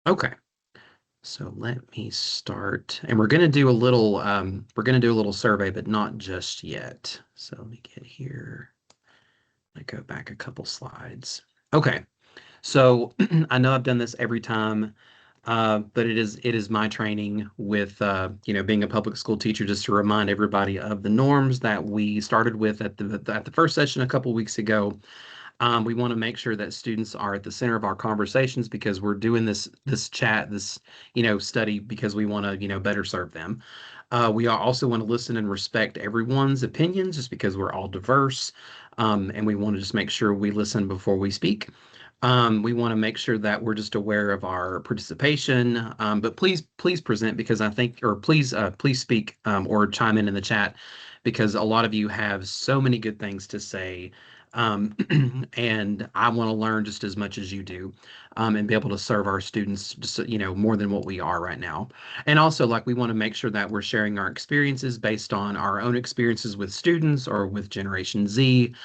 Okay. So let me start, and we're gonna do a little survey, but not just yet. So let me get here. I go back a couple slides. Okay. So I know I've done this every time, but it is my training with being a public school teacher, just to remind everybody of the norms that we started with at the first session a couple weeks ago. We want to make sure that students are at the center of our conversations because we're doing this chat, this study, because we want to better serve them. We also want to listen and respect everyone's opinions, just because we're all diverse, and we want to just make sure we listen before we speak. We want to make sure that we're just aware of our participation. But please present, because I think, or please speak, or chime in the chat, because a lot of you have so many good things to say. Um, and I want to learn just as much as you do, and be able to serve our students just, more than what we are right now. And also, like, we want to make sure that we're sharing our experiences based on our own experiences with students or with Generation Z,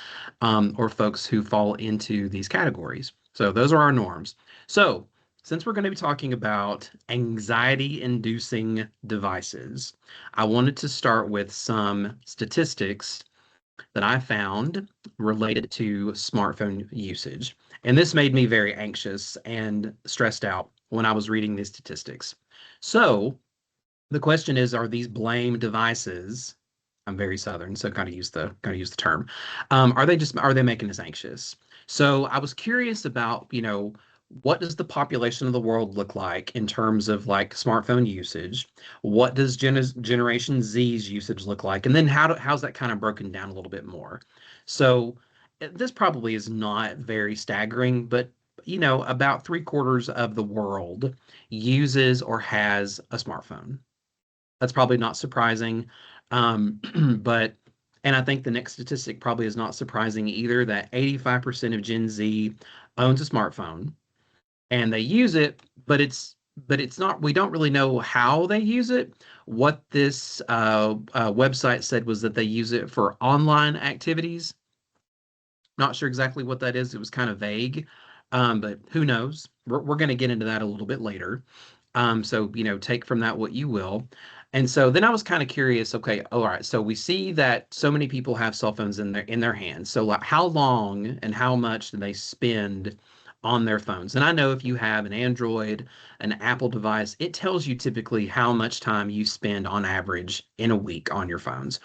or folks who fall into these categories. So those are our norms. So since we're going to be talking about anxiety-inducing devices, I wanted to start with some statistics that I found related to smartphone usage. And this made me very anxious and stressed out when I was reading these statistics. So the question is, are these blame devices? I'm very Southern, so gotta use the term. Are they making us anxious? So I was curious about, what does the population of the world look like in terms of like smartphone usage? What does Generation Z's usage look like? And then how's that kind of broken down a little bit more? So this probably is not very staggering, but about three-quarters of the world uses or has a smartphone. That's probably not surprising. Um, but, and I think the next statistic probably is not surprising either, that 85% of Gen Z owns a smartphone and they use it, but it's not, we don't really know how they use it. What this website said was that they use it for online activities. Not sure exactly what that is. It was kind of vague, but who knows? We're going to get into that a little bit later. So, take from that what you will. And so then I was kind of curious, okay, all right, so we see that so many people have cell phones in their hands. So like, how long and how much do they spend on their phones? And I know if you have an Android, an Apple device, it tells you typically how much time you spend on average in a week on your phones.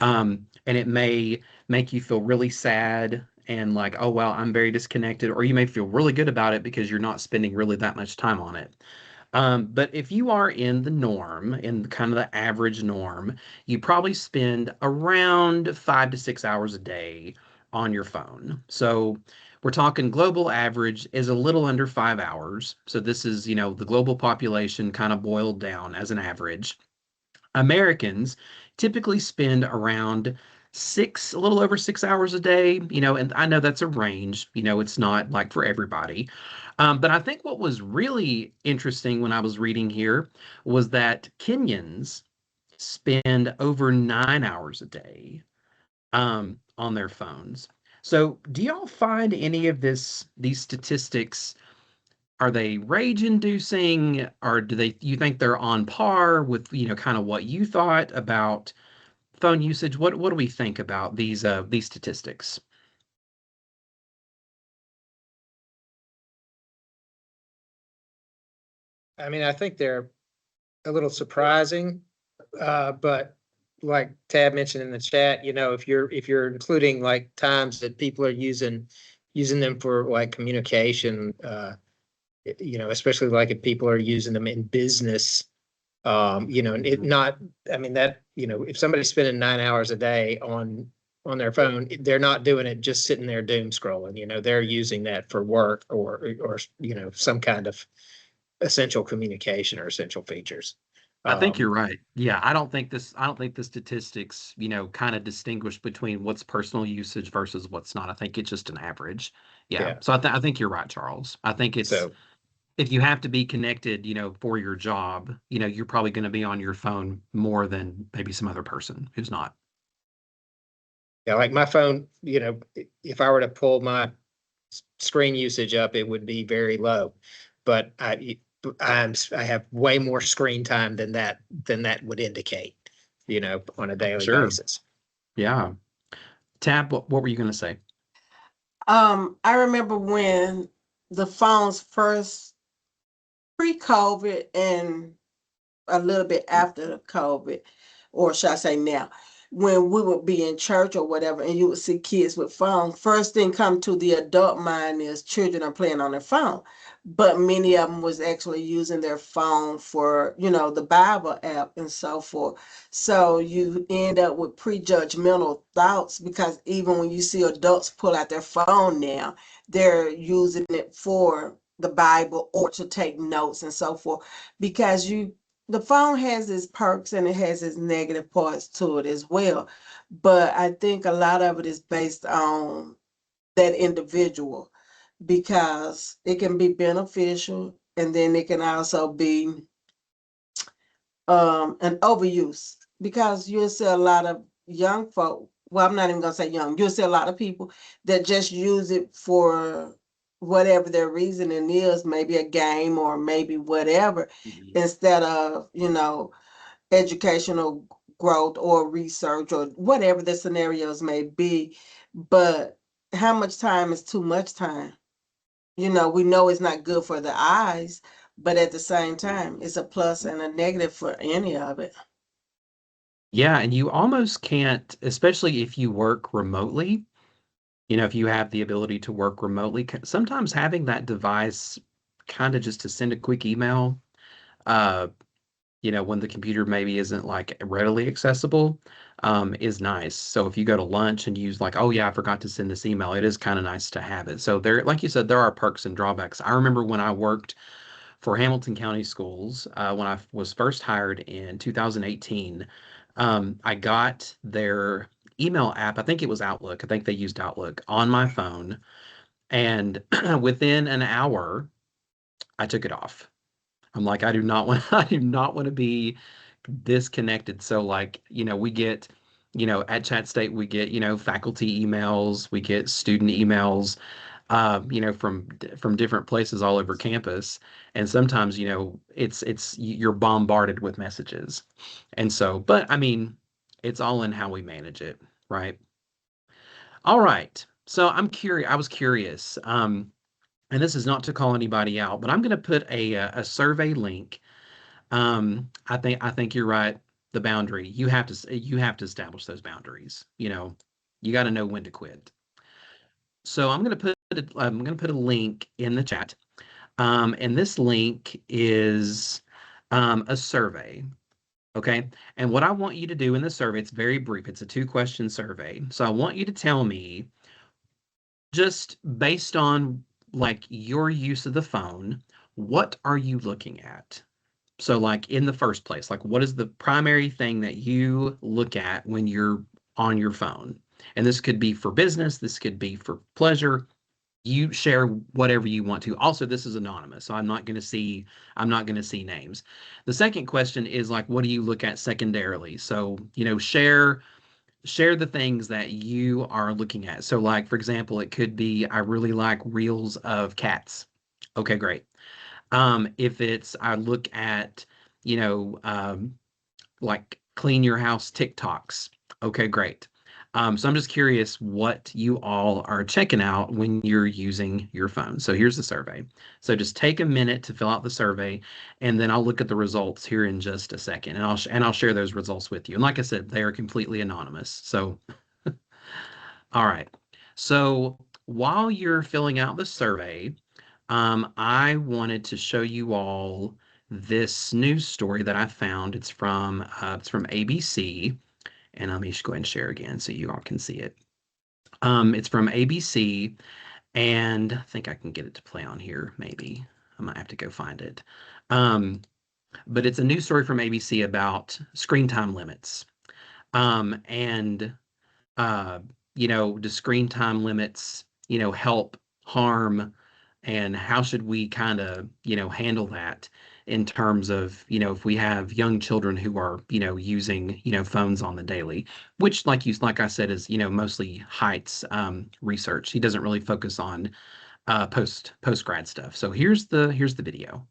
And it may make you feel really sad and like, oh, well, I'm very disconnected, or you may feel really good about it because you're not spending really that much time on it. But if you are in the norm, in kind of the average norm, you probably spend around 5 to 6 hours a day on your phone. So we're talking global average is a little under 5 hours. So this is, the global population kind of boiled down as an average. Americans typically spend around a little over 6 hours a day, and I know that's a range, it's not like for everybody. But I think what was really interesting when I was reading here was that Kenyans spend over 9 hours a day on their phones. So, do y'all find any of these statistics, are they rage inducing, or you think they're on par with, kind of what you thought about phone usage? What do we think about these statistics? I mean, I think they're a little surprising, but like Tab mentioned in the chat, if you're including like times that people are using them for like communication, especially like if people are using them in business, and it Mhm. not, I mean that, if somebody's spending 9 hours a day on their phone, they're not doing it just sitting there doom scrolling. They're using that for work or some kind of essential communication or essential features. I think Um, you're right. Yeah, I don't think the statistics, kind of distinguish between what's personal usage versus what's not. I think it's just an average. Yeah. yeah. So I think you're right, Charles. I think it's, So if you have to be connected, for your job, you're probably going to be on your phone more than maybe some other person who's not. yeah, like my phone, if I were to pull my screen usage up, it would be very low. But I have way more screen time than that would indicate, on a daily Sure. basis. Yeah. Tab, what were you going to say? I remember when the phones first pre-COVID and a little bit after the COVID, or should I say now, when we would be in church or whatever, and you would see kids with phones, first thing come to the adult mind is children are playing on their phone. But many of them was actually using their phone for, the Bible app and so forth. So you end up with prejudgmental thoughts because even when you see adults pull out their phone now, they're using it for the Bible or to take notes and so forth because the phone has its perks and it has its negative parts to it as well. But I think a lot of it is based on that individual because it can be beneficial and then it can also be an overuse because you'll see a lot of young folk. Well, I'm not even gonna say young. You'll see a lot of people that just use it for whatever their reasoning is, maybe a game or maybe whatever, Mhm. instead of, educational growth or research or whatever the scenarios may be. But how much time is too much time? We know it's not good for the eyes, but at the same time, it's a plus and a negative for any of it. Yeah, and you almost can't, especially if you work remotely, if you have the ability to work remotely, sometimes having that device kind of just to send a quick email, uh, when the computer maybe isn't like readily accessible, is nice. So if you go to lunch and use like, oh yeah, I forgot to send this email, it is kind of nice to have it. So there, like you said, there are perks and drawbacks. I remember when I worked for Hamilton County Schools, when I was first hired in 2018, I got their email app. I think it was Outlook. I think they used Outlook on my phone. And within an hour, I took it off. I'm like, I do not want, I do not want to be disconnected. So like, we get, at Chat State, we get, faculty emails, we get student emails, from different places all over campus. And sometimes, you're bombarded with messages. And so, but I mean, it's all in how we manage it, right? All right. So I was curious. And this is not to call anybody out, but I'm going to put a survey link. I think you're right. The boundary, you have to establish those boundaries. You got to know when to quit. So I'm gonna put a link in the chat. And this link is a survey. Okay. And what I want you to do in the survey, it's very brief. It's a 2-question survey. So I want you to tell me, just based on like your use of the phone, what are you looking at? So like in the first place, like what is the primary thing that you look at when you're on your phone? And this could be for business, this could be for pleasure. You share whatever you want to. Also, this is anonymous, so I'm not going to see names. The second question is like, what do you look at secondarily? So, share the things that you are looking at. So like, for example, it could be, I really like reels of cats. Okay, great. If it's, I look at, you know, like clean your house TikToks. Okay, great. So I'm just curious what you all are checking out when you're using your phone. So here's the survey. So just take a minute to fill out the survey, and then I'll look at the results here in just a second, and I'll share those results with you. And like I said, they are completely anonymous. So all right. So while you're filling out the survey, I wanted to show you all this news story that I found. It's from ABC, and let me just go ahead and share again so you all can see it. It's from ABC, and I think I can get it to play on here. Maybe I might have to go find it. But it's a news story from ABC about screen time limits. And uh, do screen time limits, help, harm, and how should we kind of, handle that in terms of, if we have young children who are, using, phones on the daily, which like I said, is, mostly Haidt's research. He doesn't really focus on post grad stuff. So here's the video.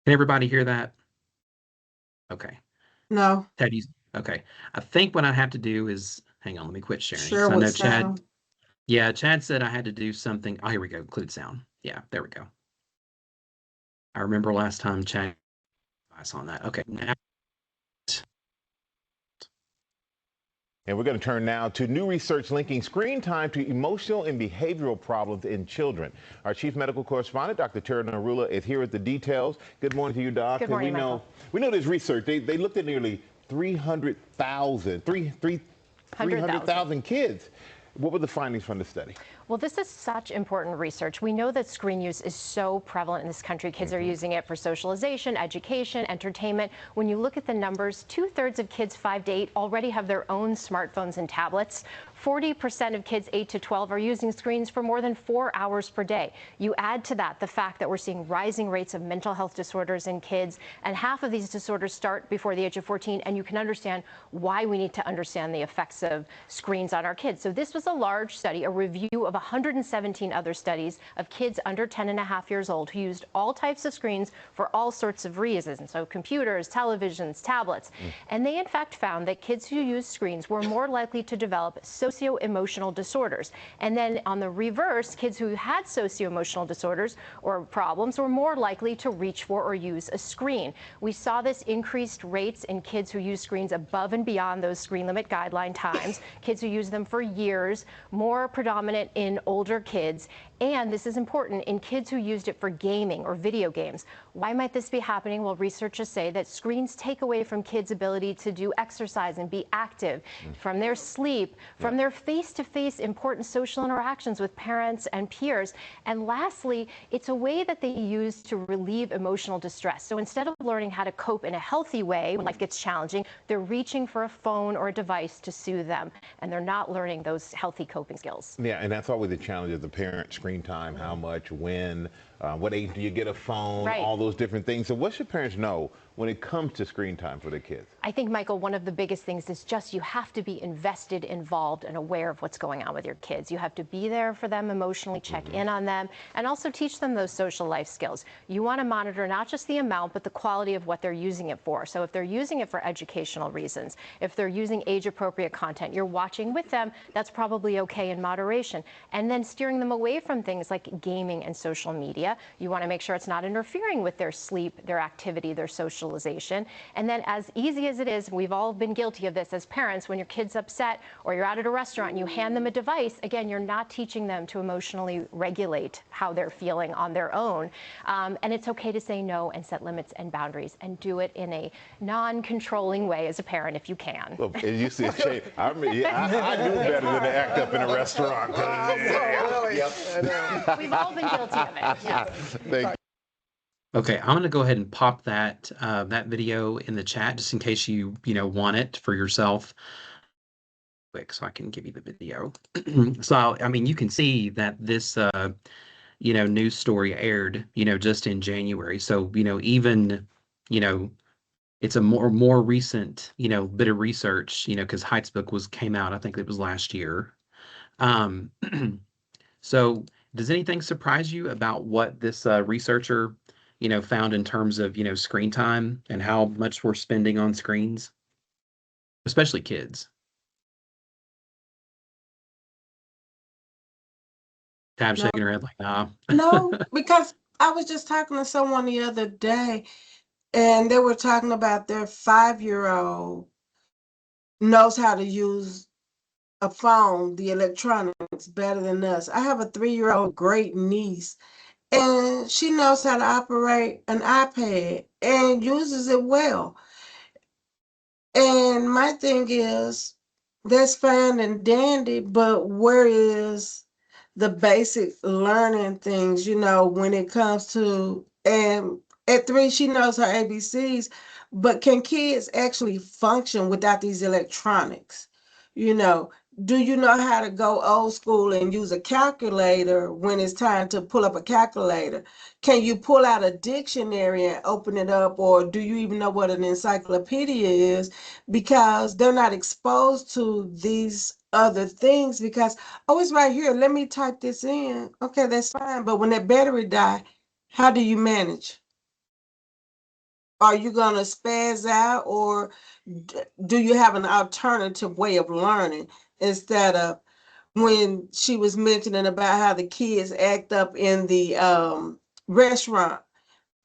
Can everybody hear that? Okay. No, Ted, okay. I think what I have to do is, hang on, let me quit sharing sure because I would know Chad, sound. yeah, Chad said I had to do something. Oh, here we go, include sound. Yeah, there we go. I remember last time Chad, I saw that. Okay, now. And we're going to turn now to new research linking screen time to emotional and behavioral problems in children. Our chief medical correspondent, Dr. Tara Narula, is here with the details. Good morning to you, Doc. Good morning, Michael. We know there's research. They looked at nearly 300,000 kids. What were the findings from the study? Well, this is such important research. We know that screen use is so prevalent in this country. Kids are using it for socialization, education, entertainment. When you look at the numbers, 2/3 of kids 5 to 8 already have their own smartphones and tablets. 40% of kids 8 to 12 are using screens for more than 4 hours per day. You add to that the fact that we're seeing rising rates of mental health disorders in kids, and half of these disorders start before the age of 14, and you can understand why we need to understand the effects of screens on our kids. So this was a large study, a review of 117 other studies of kids under 10 and a half years old who used all types of screens for all sorts of reasons, so computers, televisions, tablets. And they in fact found that kids who used screens were more likely to develop socio-emotional disorders. And then on the reverse, kids who had socio-emotional disorders or problems were more likely to reach for or use a screen. We saw this increased rates in kids who use screens above and beyond those screen limit guideline times, kids who use them for years, more predominant in older kids, and this is important, in kids who used it for gaming or video games. Why might this be happening? Well, researchers say that screens take away from kids' ability to do exercise and be active, from their sleep, from their face-to-face important social interactions with parents and peers. And lastly, it's a way that they use to relieve emotional distress. So instead of learning how to cope in a healthy way when life gets challenging, they're reaching for a phone or a device to soothe them, and they're not learning those healthy coping skills. Yeah, and that's always the challenge of the parent, screen time, how much, when, what age do you get a phone, Right. all those different things. So what should parents know when it comes to screen time for their kids? I think, Michael, one of the biggest things is just you have to be invested, involved, and aware of what's going on with your kids. You have to be there for them emotionally, check in on them, and also teach them those social life skills. You want to monitor not just the amount, but the quality of what they're using it for. So if they're using it for educational reasons, if they're using age-appropriate content, you're watching with them, that's probably okay in moderation. And then steering them away from things like gaming and social media. You want to make sure it's not interfering with their sleep, their activity, their socialization. And then, as easy as it is, we've all been guilty of this as parents, when your kid's upset or you're out at a restaurant and you hand them a device, again, you're not teaching them to emotionally regulate how they're feeling on their own. And it's okay to say no and set limits and boundaries, and do it in a non-controlling way as a parent if you can. Well, as you see, Shay, I knew better than to act up in a restaurant. We've all been guilty of it. Yeah. Thank you. Okay, I'm gonna go ahead and pop that that video in the chat just in case you want it for yourself. Quick, so I can give you the video. So I mean, you can see that this news story aired just in January. So even it's a more recent bit of research because Height's book came out, I think it was last year. Um, so does anything surprise you about what this researcher found in terms of, screen time and how much we're spending on screens, especially kids? Tab No. shaking her head like, nah. No, because I was just talking to someone the other day, and they were talking about their 5-year-old knows how to use a phone, the electronics, better than us. I have a 3-year-old great niece, and she knows how to operate an iPad and uses it well. And my thing is, that's fine and dandy, but where is the basic learning things, when it comes to, and at 3, she knows her ABCs, but can kids actually function without these electronics? You know, do you know how to go old school and use a calculator when it's time to pull up a calculator? Can you pull out a dictionary and open it up, or do you even know what an encyclopedia is? Because they're not exposed to these other things because, oh, it's right here. Let me type this in. Okay, that's fine. But when that battery die, how do you manage? are you gonna spaz out, or do you have an alternative way of learning instead of when she was mentioning about how the kids act up in the restaurant?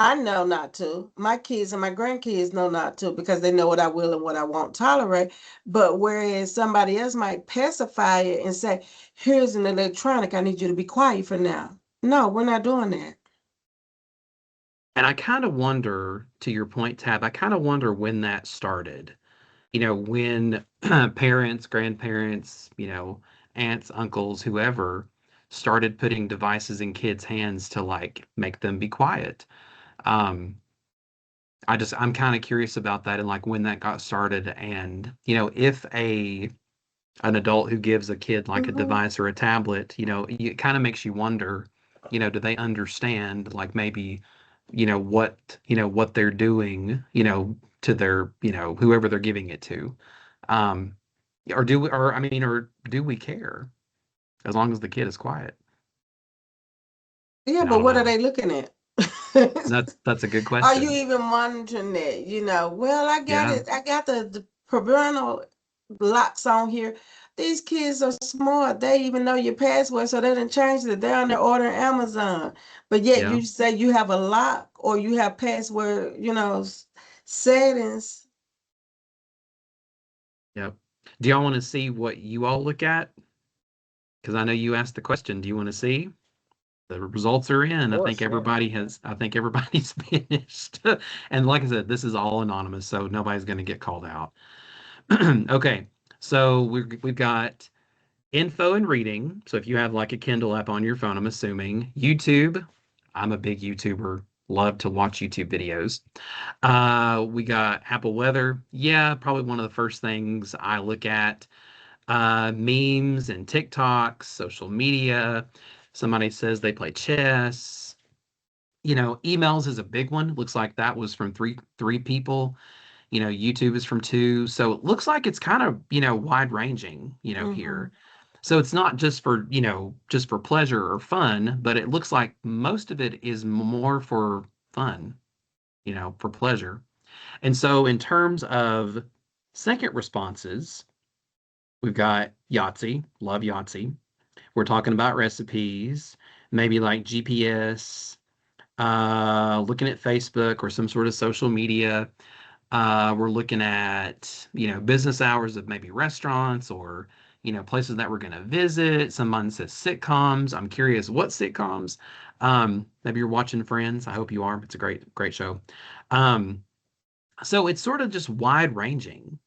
I know not to. My kids and my grandkids know not to because they know what I will and what I won't tolerate. But whereas somebody else might pacify it and say, here's an electronic, I need you to be quiet for now. No, we're not doing that. And I kind of wonder, to your point, Tab, I kind of wonder when that started. When parents, grandparents, aunts, uncles, whoever started putting devices in kids' hands to like make them be quiet. Um, I'm kind of curious about that and like when that got started and, if an adult who gives a kid like a Mhm. device or a tablet, it kind of makes you wonder, do they understand like maybe, what they're doing, to their, whoever they're giving it to. Um, or do we care as long as the kid is quiet? Yeah, I but don't what are know. they looking at? That's a good Are you question. even monitoring that? Well, I got Yeah. it. I got the parental locks on here. These kids are smart. They even know your password, so they didn't change it. They're on their order Amazon. But yet Yeah. you say you have a lock or you have password, settings. Yep. Do y'all want to see what you all look at? Because I know you asked the question. Do you want to see? The results are in. Of course, yeah. I think everybody's finished. And like I said, this is all anonymous, so nobody's going to get called out. Okay. So we've got info and reading. So if you have like a Kindle app on your phone, I'm assuming YouTube. I'm a big YouTuber. Love to watch YouTube videos. We got Apple Weather. Yeah, probably one of the first things I look at. Memes and TikToks, social media. Somebody says they play chess. Emails is a big one. Looks like that was from three people. YouTube is from two. So it looks like it's kind of, wide ranging, Hmm. here. So it's not just for pleasure or fun, but it looks like most of it is more for fun, for pleasure. And so in terms of second responses, we've got Yahtzee, love Yahtzee. We're talking about recipes, maybe like GPS, looking at Facebook or some sort of social media. We're looking at, business hours of maybe restaurants or, places that we're going to visit. Someone says sitcoms. I'm curious what sitcoms. Maybe you're watching Friends. I hope you are. It's a great, great show. Um, so it's sort of just wide ranging,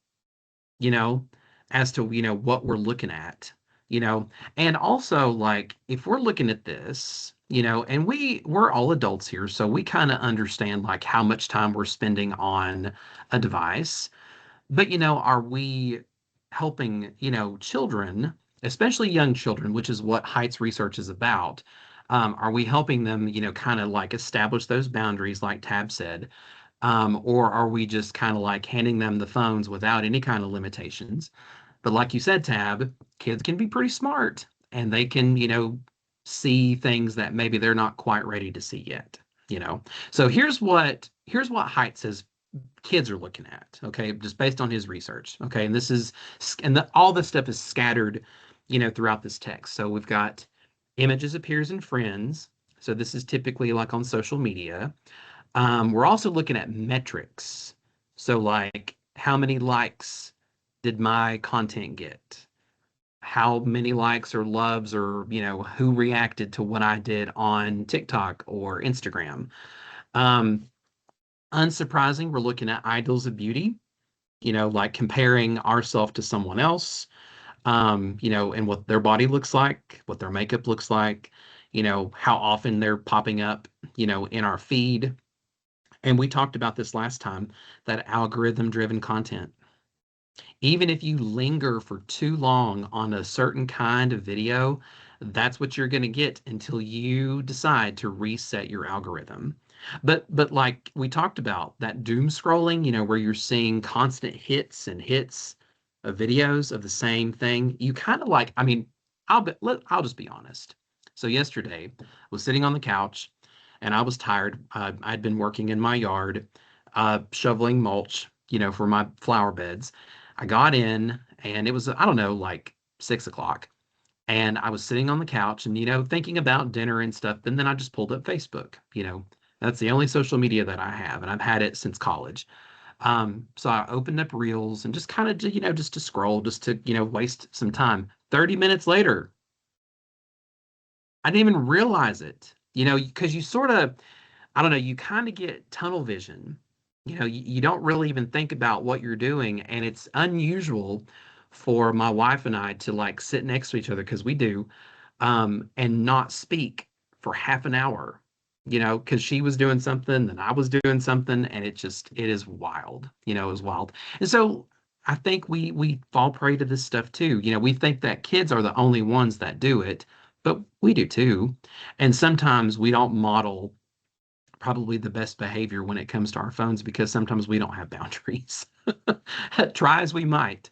you know, as to, what we're looking at, you know, and also like if we're looking at this, and we're all adults here, so we kind of understand like how much time we're spending on a device. But, are we helping, children, especially young children, which is what Height's research is about? Are we helping them, kind of like establish those boundaries, like Tab said? Or are we just kind of like handing them the phones without any kind of limitations? But like you said, Tab, kids can be pretty smart and they can, see things that maybe they're not quite ready to see yet, you know. So here's what Haidt says kids are looking at, okay, just based on his research. Okay, and all this stuff is scattered, throughout this text. So we've got images appears in friends. So this is typically like on social media. We're also looking at metrics. So, like, how many likes did my content get? How many likes or loves or, who reacted to what I did on TikTok or Instagram? Um, Unsurprising, we're looking at idols of beauty, like comparing ourselves to someone else, and what their body looks like, what their makeup looks like, how often they're popping up, in our feed. And we talked about this last time, that algorithm driven content. Even if you linger for too long on a certain kind of video, that's what you're going to get until you decide to reset your algorithm. But like we talked about, that doom scrolling, where you're seeing constant hits and hits of videos of the same thing, you kind of like, I mean, I'll just be honest. So yesterday, I was sitting on the couch and I was tired. I'd been working in my yard. shoveling mulch, for my flower beds. I got in and it was, I don't know, like 6 o'clock. And I was sitting on the couch and, thinking about dinner and stuff. And then I just pulled up Facebook. That's the only social media that I have. And I've had it since college. So I opened up Reels and just kind of, just to scroll, just to, waste some time. 30 minutes later, I didn't even realize it, because you sort of, I don't know, you kind of get tunnel vision. You don't really even think about what you're doing. And it's unusual for my wife and I to like sit next to each other, because we do, and not speak for half an hour, because she was doing something and I was doing something, and it is wild, it was wild. And so I think we fall prey to this stuff too. We think that kids are the only ones that do it, but we do too. And sometimes we don't model probably the best behavior when it comes to our phones, because sometimes we don't have boundaries. Try as we might,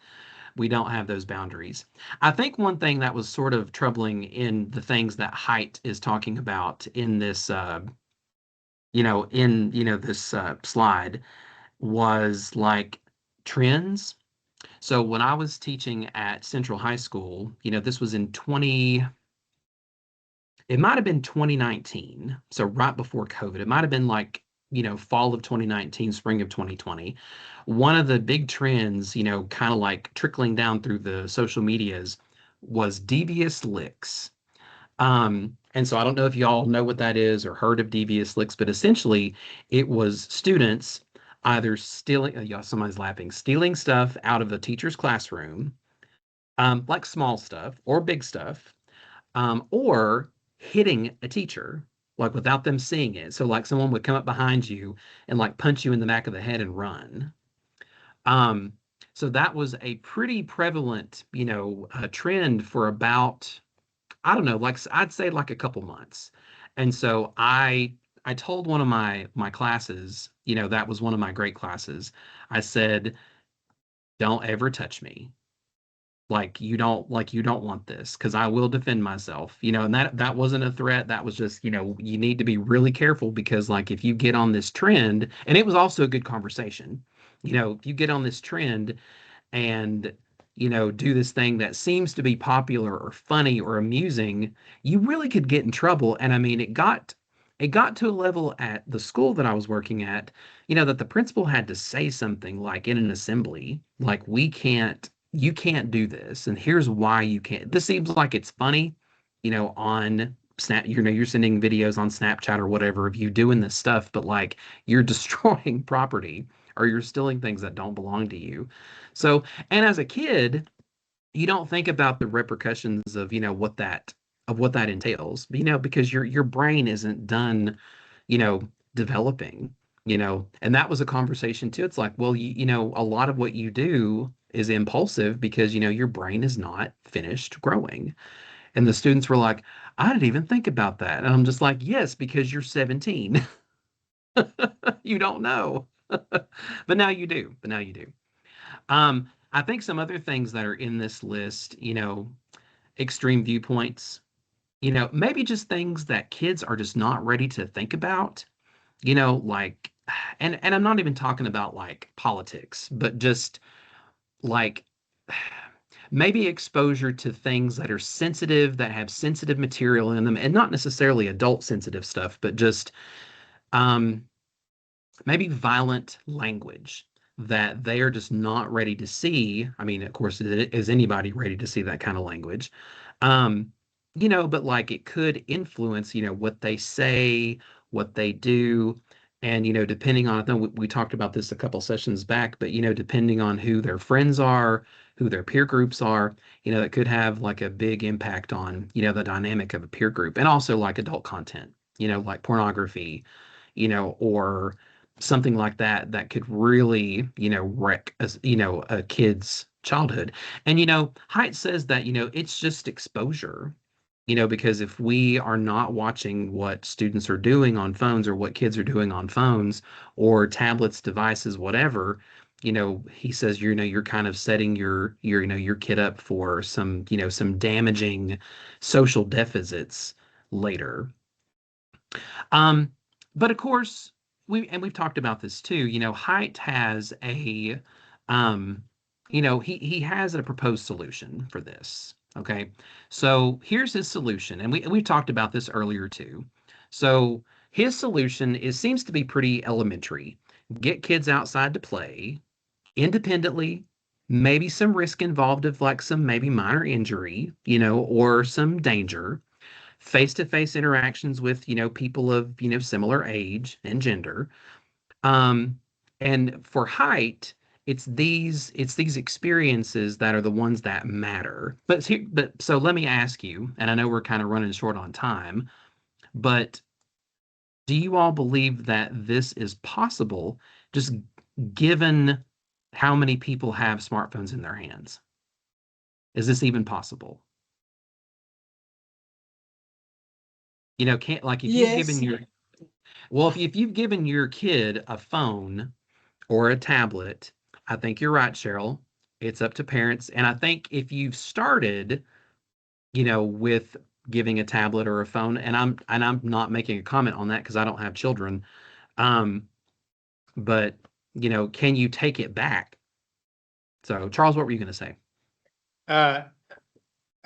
we don't have those boundaries. I think one thing that was sort of troubling in the things that Haidt is talking about in this, this slide, was like trends. So when I was teaching at Central High School, this was in it might have been 2019. So right before COVID, it might have been like, fall of 2019, spring of 2020. One of the big trends, kind of like trickling down through the social medias, was devious licks. And so I don't know if y'all know what that is or heard of devious licks, but essentially it was students either stealing, yeah, somebody's laughing, stealing stuff out of the teacher's classroom, like small stuff or big stuff, or hitting a teacher, like without them seeing it. So like someone would come up behind you and like punch you in the back of the head and run. Um, so that was a pretty prevalent, trend for about, I don't know, like I'd say like a couple months. And so I told one of my classes, that was one of my great classes. I said, don't ever touch me. Like you don't want this, because I will defend myself, and that wasn't a threat. That was just, you need to be really careful, because like if you get on this trend, and it was also a good conversation, if you get on this trend and do this thing that seems to be popular or funny or amusing, you really could get in trouble. And I mean, it got to a level at the school that I was working at, that the principal had to say something like in an assembly, like, you can't do this, and here's why you can't. This seems like it's funny, on Snap, you're sending videos on Snapchat or whatever of you doing this stuff, but like you're destroying property, or you're stealing things that don't belong to you. So, and as a kid, you don't think about the repercussions of, what that entails, because your brain isn't done, developing, and that was a conversation too. It's like, well, a lot of what you do is impulsive, because, your brain is not finished growing. And the students were like, I didn't even think about that. And I'm just like, yes, because you're 17. You don't know. But now you do. But now you do. I think some other things that are in this list, extreme viewpoints, maybe just things that kids are just not ready to think about, like, and I'm not even talking about like politics, but just like maybe exposure to things that are sensitive, that have sensitive material in them, and not necessarily adult sensitive stuff, but just um, maybe violent language that they are just not ready to see. I mean, of course, is anybody ready to see that kind of language? Um, but like it could influence, what they say, what they do. And, depending on, I think we talked about this a couple sessions back, but, depending on who their friends are, who their peer groups are, that could have like a big impact on, the dynamic of a peer group, and also like adult content, like pornography, or something like that that could really, wreck a kid's childhood. And Haidt says that, it's just exposure. Because if we are not watching what students are doing on phones, or what kids are doing on phones or tablets, devices, whatever, he says, you're kind of setting your kid up for some damaging social deficits later. Um, but of course, we've talked about this too. Haidt has um, he has a proposed solution for this. Okay, so here's his solution, and we've talked about this earlier too. So his solution seems to be pretty elementary. Get kids outside to play independently, maybe some risk involved of like some maybe minor injury, or some danger, face-to-face interactions with, people of, similar age and gender. Um, and for Height, it's these experiences that are the ones that matter. But so let me ask you, and I know we're kind of running short on time, but do you all believe that this is possible, just given how many people have smartphones in their hands? Is this even possible? Can't like if you've given Yes. your well, if you've given your kid a phone or a tablet, I think you're right, Cheryl. It's up to parents. And I think if you've started, with giving a tablet or a phone, and I'm not making a comment on that because I don't have children. Um, but can you take it back? So, Charles, what were you going to say? Uh,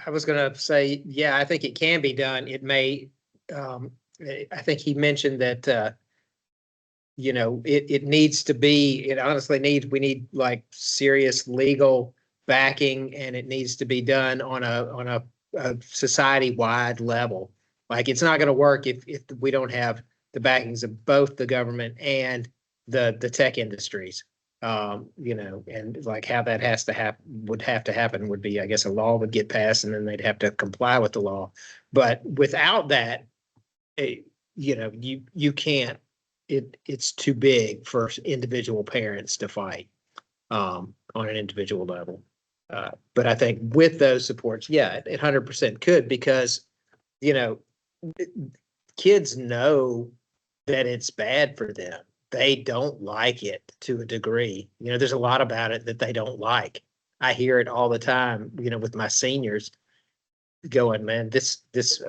I was gonna say, yeah, I think it can be done. It may, I think he mentioned that, it needs to be, it honestly we need like serious legal backing, and it needs to be done on a society-wide level. Like, it's not gonna work if we don't have the backings of both the government and the tech industries. And like how that has to happen, would have to happen would be, I guess, a law would get passed and then they'd have to comply with the law. But without that, you can't, it's too big for individual parents to fight on an individual level. But I think with those supports, yeah, it 100% could, because, you know, kids know that it's bad for them. They don't like it to a degree. There's a lot about it that they don't like. I hear it all the time, with my seniors going, man, this,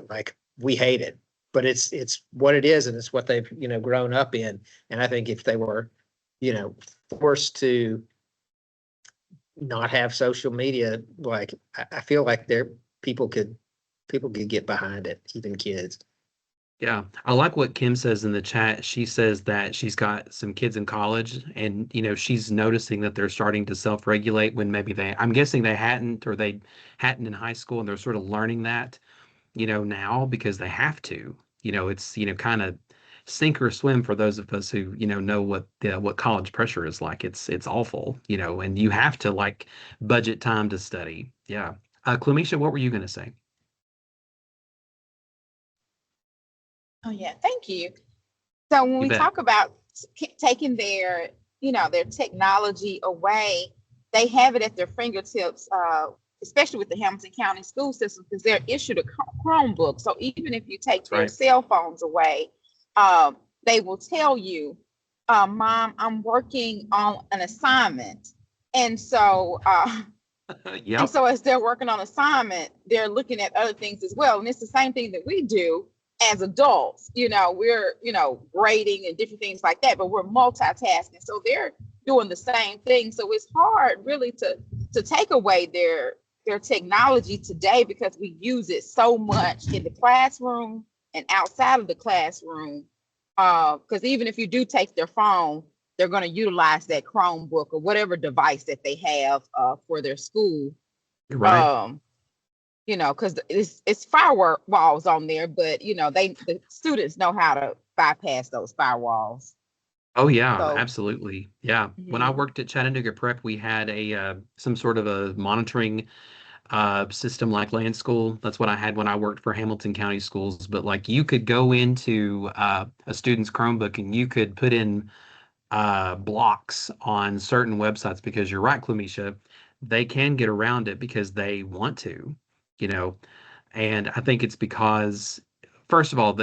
like, we hate it, but it's what it is. And it's what they've, grown up in. And I think if they were, forced to not have social media, like, I feel like people could get behind it, even kids. Yeah, I like what Kim says in the chat. She says that she's got some kids in college and, she's noticing that they're starting to self-regulate when maybe I'm guessing they hadn't in high school, and they're sort of learning that, now because they have to. It's, kind of sink or swim for those of us who, know what college pressure is like. It's awful, and you have to like budget time to study. Yeah. Clemisha, what were you going to say? Oh, yeah, thank you. So when You we bet. talk about taking their technology away, they have it at their fingertips, especially with the Hamilton County school system, because they're issued a Chromebook. So even if you take That's their right. cell phones away, they will tell you, Mom, I'm working on an assignment. And so, Yep. as they're working on assignment, they're looking at other things as well. And it's the same thing that we do as adults. We're, grading and different things like that, but we're multitasking. So they're doing the same thing. So it's hard really to take away their technology today, because we use it so much in the classroom and outside of the classroom. Because even if you do take their phone, they're going to utilize that Chromebook or whatever device that they have for their school. You're right. Because it's firewalls on there, but the students know how to bypass those firewalls. Oh yeah, So, absolutely. Yeah. When I worked at Chattanooga Prep, we had some sort of a monitoring system like Land School. That's what I had when I worked for Hamilton County Schools. But like you could go into a student's Chromebook and you could put in blocks on certain websites, because you're right, Clemisha, they can get around it because they want to, you know. And I think it's because, first of all,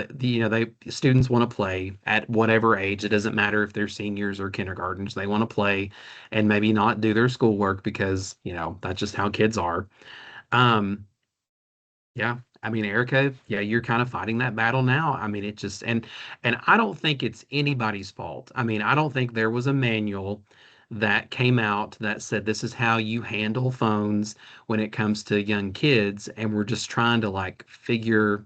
students want to play at whatever age. It doesn't matter if they're seniors or kindergartens. They want to play and maybe not do their schoolwork because, that's just how kids are. Um, Yeah. I mean, Erica, yeah, you're kind of fighting that battle now. I mean, it just and I don't think it's anybody's fault. I mean, I don't think there was a manual that came out that said this is how you handle phones when it comes to young kids, and we're just trying to like figure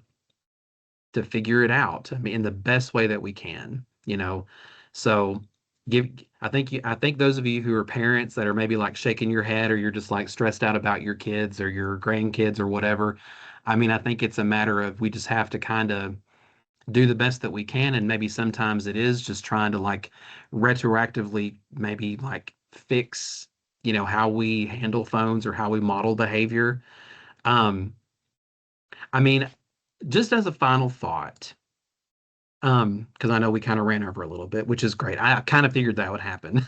it out. I mean, in the best way that we can, you know. So give I think those of you who are parents that are maybe like shaking your head or you're just like stressed out about your kids or your grandkids or whatever. I mean, I think it's a matter of we just have to kind of do the best that we can, and maybe sometimes it is just trying to like retroactively maybe like fix, how we handle phones or how we model behavior. Um, I mean, just as a final thought, because I know we kind of ran over a little bit, which is great. I kind of figured that would happen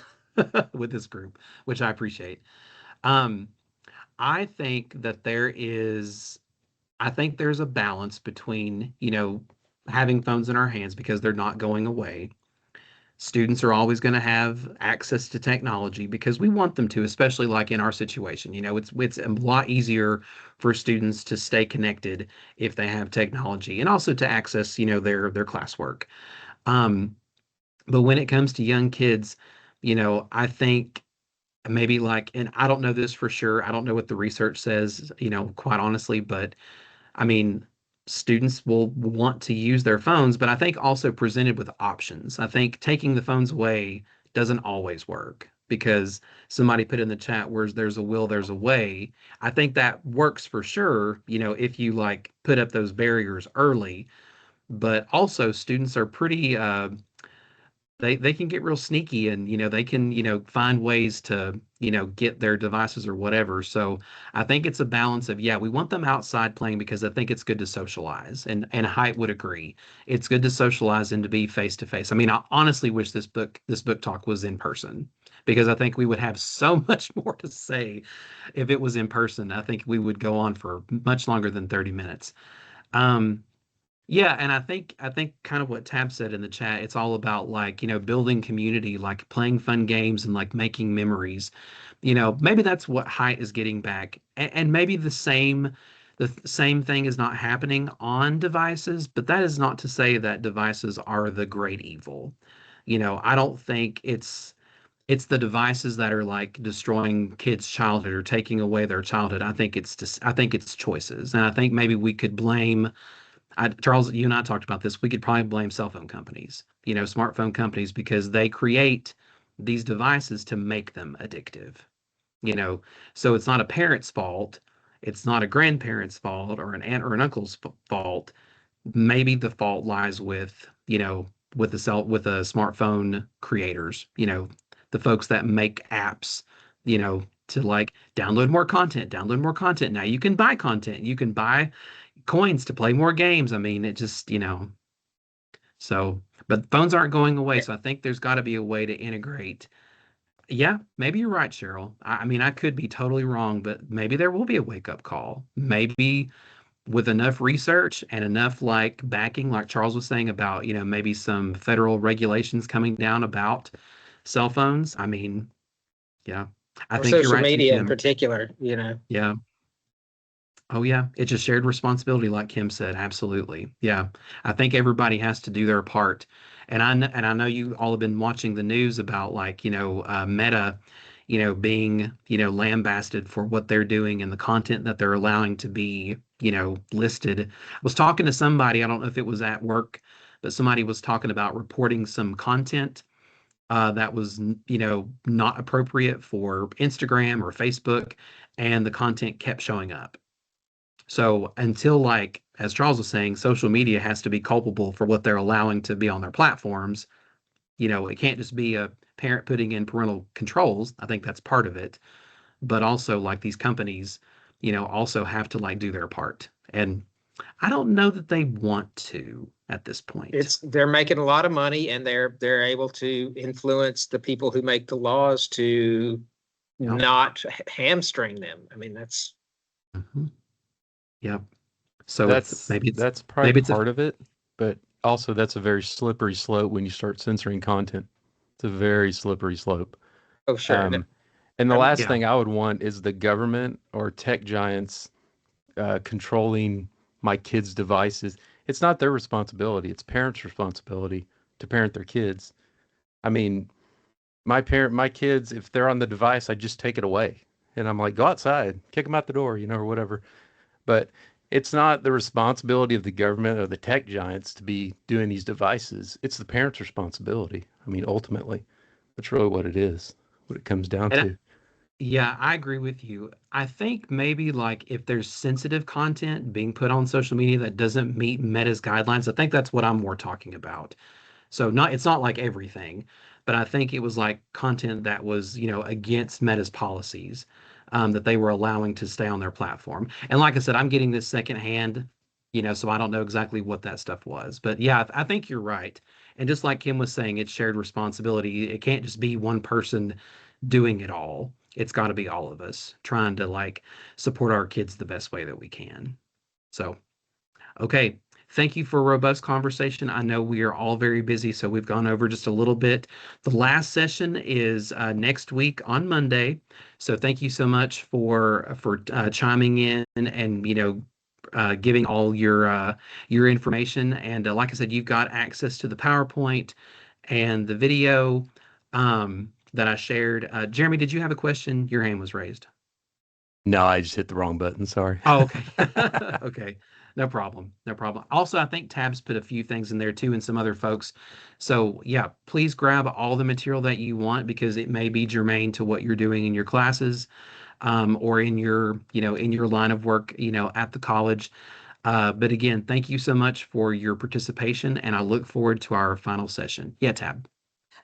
with this group, which I appreciate. Um, I think that I think there's a balance between, having phones in our hands because they're not going away. Students are always going to have access to technology because we want them to, especially like in our situation. It's a lot easier for students to stay connected if they have technology and also to access, their classwork. Um, but when it comes to young kids, I think maybe like, and I don't know this for sure. I don't know what the research says, quite honestly, but I mean, students will want to use their phones, but I think also presented with options. I think taking the phones away doesn't always work because somebody put in the chat where there's a will, there's a way. I think that works for sure, if you like put up those barriers early, but also students are pretty they can get real sneaky and they can find ways to get their devices or whatever. So I think it's a balance of, yeah, we want them outside playing because I think it's good to socialize, and Haidt would agree it's good to socialize and to be face to face. I mean, I honestly wish this book talk was in person because I think we would have so much more to say if it was in person. I think we would go on for much longer than 30 minutes. um yeah, and I think kind of what Tab said in the chat, it's all about like, building community, like playing fun games and like making memories. Maybe that's what Height is getting back. And maybe the same thing is not happening on devices, but that is not to say that devices are the great evil. I don't think it's the devices that are like destroying kids' childhood or taking away their childhood. I think it's choices. And I think maybe we could blame Charles, you and I talked about this. We could probably blame cell phone companies, smartphone companies, because they create these devices to make them addictive, you know. So it's not a parent's fault. It's not a grandparent's fault or an aunt or an uncle's fault. Maybe the fault lies with the smartphone creators, the folks that make apps, to like download more content. Now you can buy content. You can buy coins to play more games. I mean, it just, so, but phones aren't going away. So I think there's got to be a way to integrate. Yeah, maybe you're right, Cheryl. I mean, I could be totally wrong, but maybe there will be a wake up call. Maybe with enough research and enough like backing, like Charles was saying about, maybe some federal regulations coming down about cell phones. I mean, yeah, I Or think you're social right too, media in Kim. particular. Yeah. Oh yeah, it's a shared responsibility, like Kim said. Absolutely, yeah. I think everybody has to do their part, and I know you all have been watching the news about like Meta, being lambasted for what they're doing and the content that they're allowing to be listed. I was talking to somebody, I don't know if it was at work, but somebody was talking about reporting some content that was not appropriate for Instagram or Facebook, and the content kept showing up. So until like, as Charles was saying, social media has to be culpable for what they're allowing to be on their platforms. It can't just be a parent putting in parental controls. I think that's part of it. But also like these companies, also have to like do their part. And I don't know that they want to at this point. They're making a lot of money, and they're able to influence the people who make the laws to Yep. not hamstring them. I mean, that's Mhm. Yep. So That's probably maybe it's a part of it, but also that's a very slippery slope when you start censoring content. It's a very slippery slope. oh sure. And the last yeah. thing I would want is the government or tech giants controlling my kids' devices. It's not their responsibility. It's parents' responsibility to parent their kids. I mean, my kids, if they're on the device, I just take it away. And I'm like, go outside, kick them out the door, or whatever. But it's not the responsibility of the government or the tech giants to be doing these devices. It's the parents' responsibility. I mean, ultimately, that's really what it is, what it comes down And to. yeah, I agree with you. I think maybe like if there's sensitive content being put on social media that doesn't meet Meta's guidelines, I think that's what I'm more talking about. So it's not like everything, but I think it was like content that was, against Meta's policies, that they were allowing to stay on their platform. And like I said, I'm getting this secondhand, so I don't know exactly what that stuff was. But yeah, I think you're right. And just like Kim was saying, it's shared responsibility. It can't just be one person doing it all. It's got to be all of us trying to like support our kids the best way that we can. So, okay. Thank you for a robust conversation. I know we are all very busy, so we've gone over just a little bit. The last session is next week on Monday. So thank you so much for chiming in and giving all your information. And like I said, you've got access to the PowerPoint and the video that I shared. Jeremy, did you have a question? Your hand was raised. No, I just hit the wrong button. Sorry. Oh, okay. Okay. No problem. No problem. Also, I think Tabs put a few things in there too and some other folks. So yeah, please grab all the material that you want because it may be germane to what you're doing in your classes, or in your line of work, at the college. But again, thank you so much for your participation and I look forward to our final session. Yeah, Tab.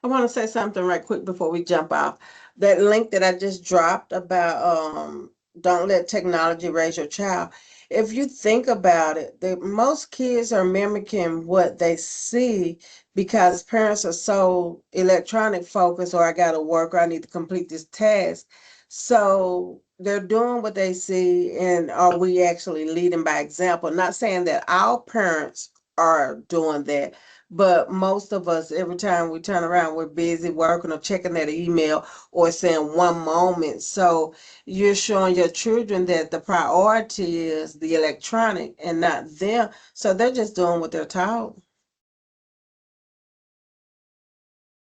I want to say something right quick before we jump off. That link that I just dropped about don't let technology raise your child. If you think about it, most kids are mimicking what they see because parents are so electronic focused, or I got to work, or I need to complete this task. So they're doing what they see, and are we actually leading by example? Not saying that our parents are doing that, but most of us, every time we turn around, we're busy working or checking that email or saying one moment. So you're showing your children that the priority is the electronic and not them. So they're just doing what they're taught.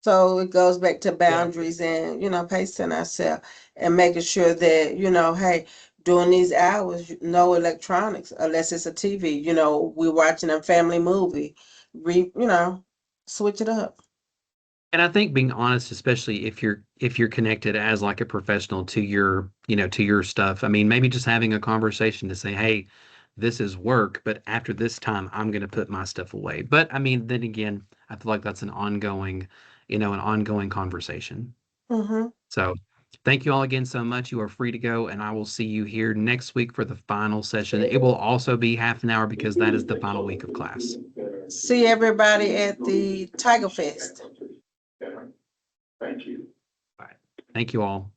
So it goes back to boundaries and, pacing ourselves and making sure that, hey, during these hours, no electronics unless it's a TV. We're watching a family movie. Switch it up. And I think being honest, especially if you're connected as like a professional to your stuff, I mean, maybe just having a conversation to say, hey, this is work, but after this time, I'm going to put my stuff away. But I mean, then again, I feel like that's an ongoing conversation. Mm-hmm. So thank you all again so much. You are free to go, and I will see you here next week for the final session. It will also be half an hour because that is the final week of class. See everybody at the Tiger Fest. All right. Thank you all.